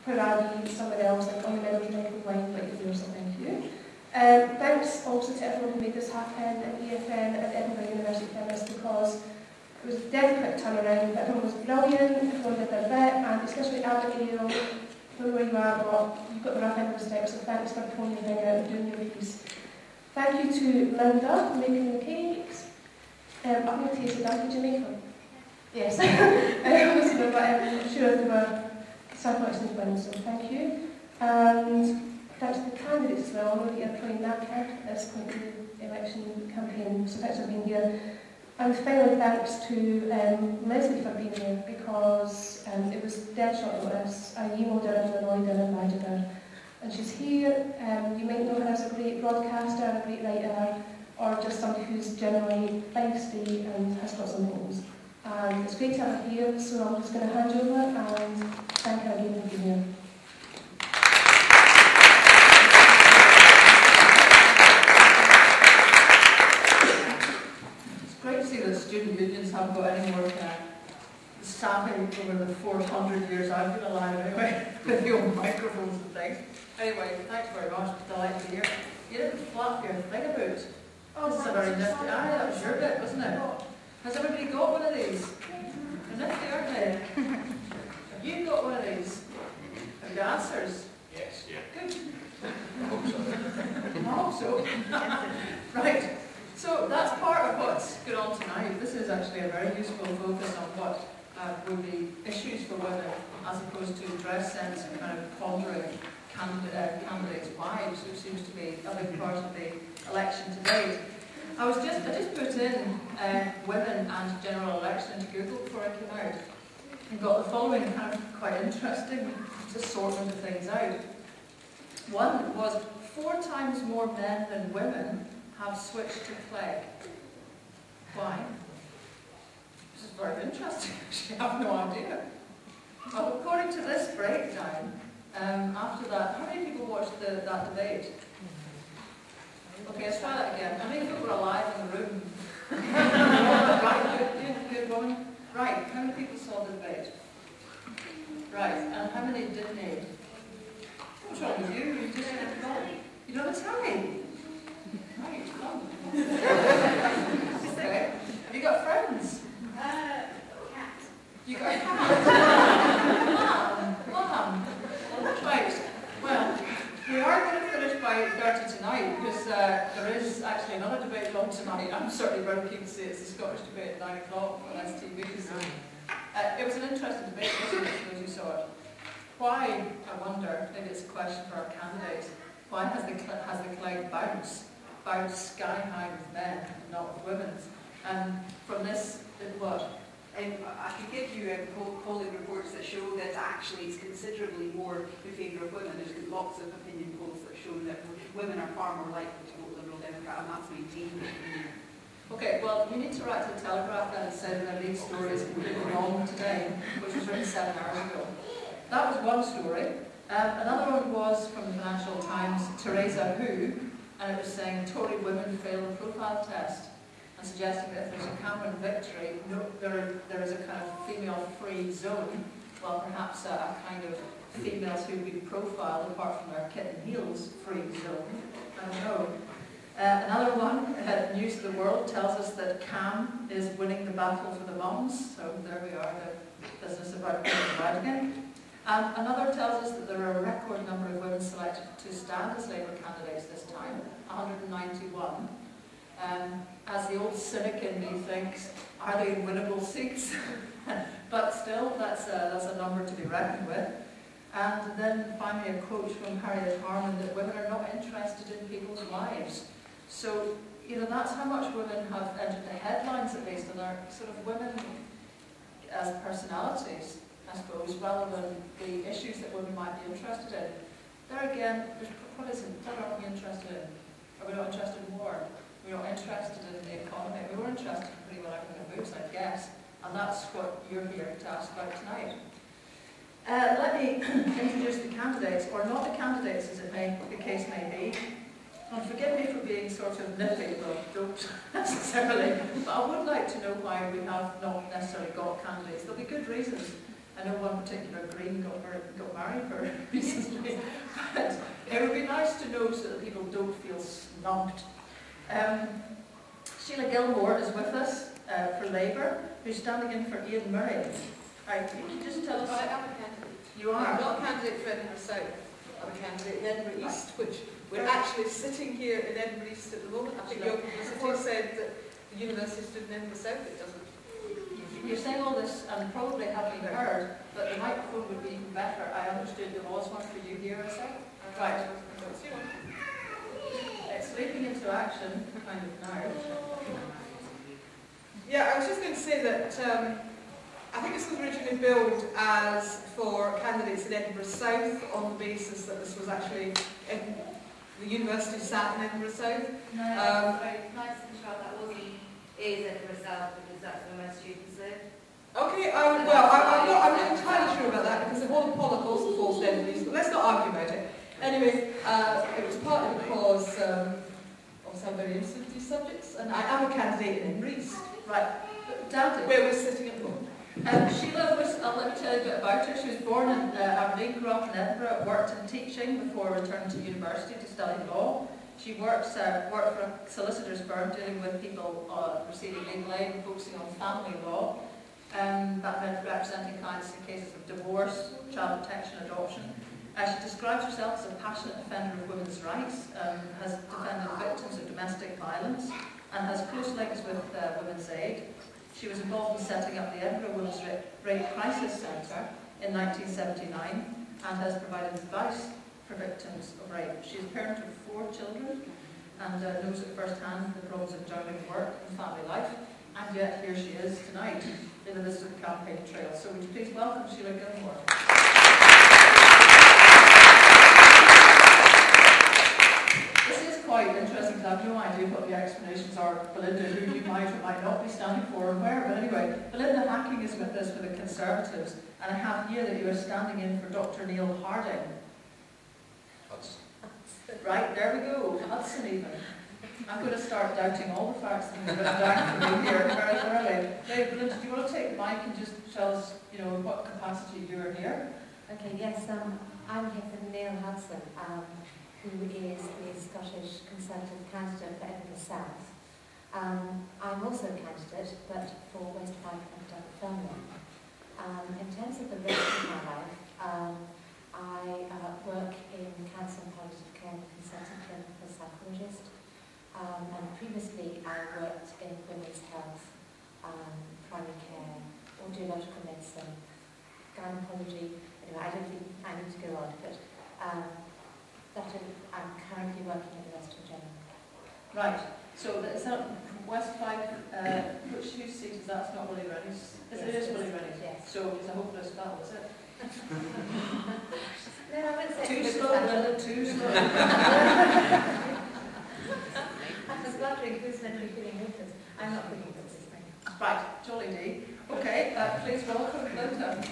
where I'll be somewhere else, like on the middle of the line, like the so thank you. Thanks also to everyone who made this happen at EFN at Edinburgh University Chemist, because it was a dead quick turnaround, but everyone was brilliant, everyone did their bit, and especially Abigail, I don't know where you are, but you've got the rough end of the steps, so thanks for pulling your finger out and doing your piece. Thank you to Belinda for making the cakes. I'm going to taste it down. Did you make them? Yes. I'm sure they were satisfactory wins, so thank you. And thanks to the candidates as well. I know that you're probably knackered at this point in the election campaign, so thanks for being here. And finally, thanks to Lesley for being here, because it was dead short notice. I emailed her and annoyed her and invited her. And she's here. You might know her as a great broadcaster and a great writer, or just somebody who's generally feisty and has got some goals. And it's great to have her here, so I'm just going to hand over and thank her again for being here. It's great to see that student unions haven't got any more staffing over the 400 years I've been alive anyway, with the old microphones and things. Anyway, thanks very much. It's delightful to be here. You didn't flap your thing about. Oh, this is a very nifty. That was your bit, wasn't it? Has everybody got one of these? They're nifty, aren't they? Have you got one of these? Have you got answers? Yes, yeah. Good. I hope so. I hope so. Right. So that's part of what's going on tonight. This is actually a very useful focus on what would be issues for women, as opposed to dress sense and kind of pondering candidates' wives, which seems to be a big part of the election today. I just put in women and general election into Google before I came out, and got the following kind of quite interesting assortment of things out. One was 4 times more men than women have switched to Clegg. Why? This is very interesting. Actually, I have no idea. Well, according to this breakdown, after that, how many people watched that debate? Okay, let's try that again. How many people were alive in the room? Right, good woman. Right, how many people saw the debate? Right, and how many didn't? What's wrong with you? You just didn't know. You don't have to tell me. Right, come. Okay. Have you got friends? Cat. You got a cat? Mom. Right. Well, we are going to finish by 30 tonight, because there is actually another debate on tonight. I'm certainly very keen to see it's the Scottish debate at 9 o'clock on STV. So, it was an interesting debate, wasn't it, for those who saw it. Why, I wonder, maybe it's a question for our candidates, why has the Clegg bounced sky high with men, not with women? And from this, what? I could give you polling reports that show that actually it's considerably more in favour of women. There's lots of opinion polls that show that women are far more likely to vote Liberal Democrat, and that's maintained. Okay, well, you need to write to the Telegraph then and say that their lead story is completely wrong today, which was written 7 hours ago. That was one story. Another one was from the Financial Times, Theresa Who, and it was saying Tory women fail the profile test, and suggesting that if there's a Cameron victory, there is a kind of female-free zone, well, perhaps a kind of females who would be profiled apart from their kitten heels free zone. I don't know. Another one, News of the World, tells us that Cam is winning the battle for the mums, so there we are, the business about putting it out again. And another tells us that there are a record number of women selected to stand as Labour candidates this time, 191. As the old cynic in me thinks, are they winnable seats? But still, that's a number to be reckoned with. And then finally a quote from Harriet Harman that women are not interested in people's lives. So, you know, that's how much women have entered the headlines at least, and are sort of women as personalities, I suppose, rather than the issues that women might be interested in. There again, what is it? What are we interested in? Are we not interested in war? We're not interested in the economy. We were interested in pretty well everything that moves, I guess. And that's what you're here to ask about tonight. Let me introduce the candidates, or not the candidates as the case may be. And forgive me for being sort of nippy, though, don't necessarily. But I would like to know why we have not necessarily got candidates. There'll be good reasons I know one particular Green got married very recently, but it would be nice to know so that people don't feel snubbed. Sheila Gilmore is with us for Labour, who's standing in for Ian Murray. Can you just tell us? I am a candidate. You are? I'm not a candidate for Edinburgh South. I'm a candidate in Edinburgh East, which we're actually sitting here in Edinburgh East at the moment. I think your publicity said that the university stood in Edinburgh South. It doesn't. You're saying all this and probably haven't been heard, but the microphone would be even better. I understood there was one for you here, I said. Right. It's leaping into action, kind of now. Yeah, I was just going to say that I think this was originally billed as for candidates in Edinburgh South on the basis that this was actually the university sat in Edinburgh South. No, nice and sure that is Edinburgh South because that's where most students live. Okay, I'm not entirely sure about that because the whole Pollock also falls to Edinburgh East, but let's not argue about it. Anyway, it was partly because obviously I'm very interested in these subjects, and I am a candidate in Edinburgh East. Right, down where we're sitting at the moment. Sheila was, let me tell you a bit about her. She was born in Aberdeen, grew up in Edinburgh, worked in teaching before returning to university to study law. She worked for a solicitor's firm dealing with people receiving legal aid and focusing on family law. That meant representing clients in cases of divorce, child protection, adoption. She describes herself as a passionate defender of women's rights, has defended victims of domestic violence, and has close links with Women's Aid. She was involved in setting up the Edinburgh Women's Rape Crisis Centre in 1979 and has provided advice for victims of rape. She is a parent of 4 children and knows at first hand the problems of juggling work and family life, and yet here she is tonight in the midst of the campaign trail. So would you please welcome Sheila Gilmore. Quite interesting because I have no idea what the explanations are. Belinda, who you might or might not be standing for and where, but anyway, Belinda Hacking is with us for the Conservatives, and I have here that you are standing in for Dr. Neil Harding. Hudson. Right, there we go, Hudson even. I'm going to start doubting all the facts that you've written down for me here very thoroughly. Hey, Belinda, do you want to take the mic and just tell us, in what capacity you are here? Okay, yes, I'm here for Neil Hudson, who is the Scottish Conservative candidate for Edinburgh South. I'm also a candidate, but for West Fife and Dunfermline. In terms of the rest of my life, I work in cancer and palliative care and consultant clinical psychologist. And previously I worked in women's health, primary care, audiological medicine, gynecology. Anyway, I don't think I need to go on, but I'm currently working at the West General. Right, so is that West Fife, whose seat is that? It's not Willie Rennie's? It is Willie Rennie's? Yes. So it's a hopeless battle, is it? No, I wouldn't say Too it's slow, Belinda, too slow. I was wondering who's meant to be feeling hopeless. I'm not feeling hopeless. Right, jolly D. Okay, please welcome Belinda.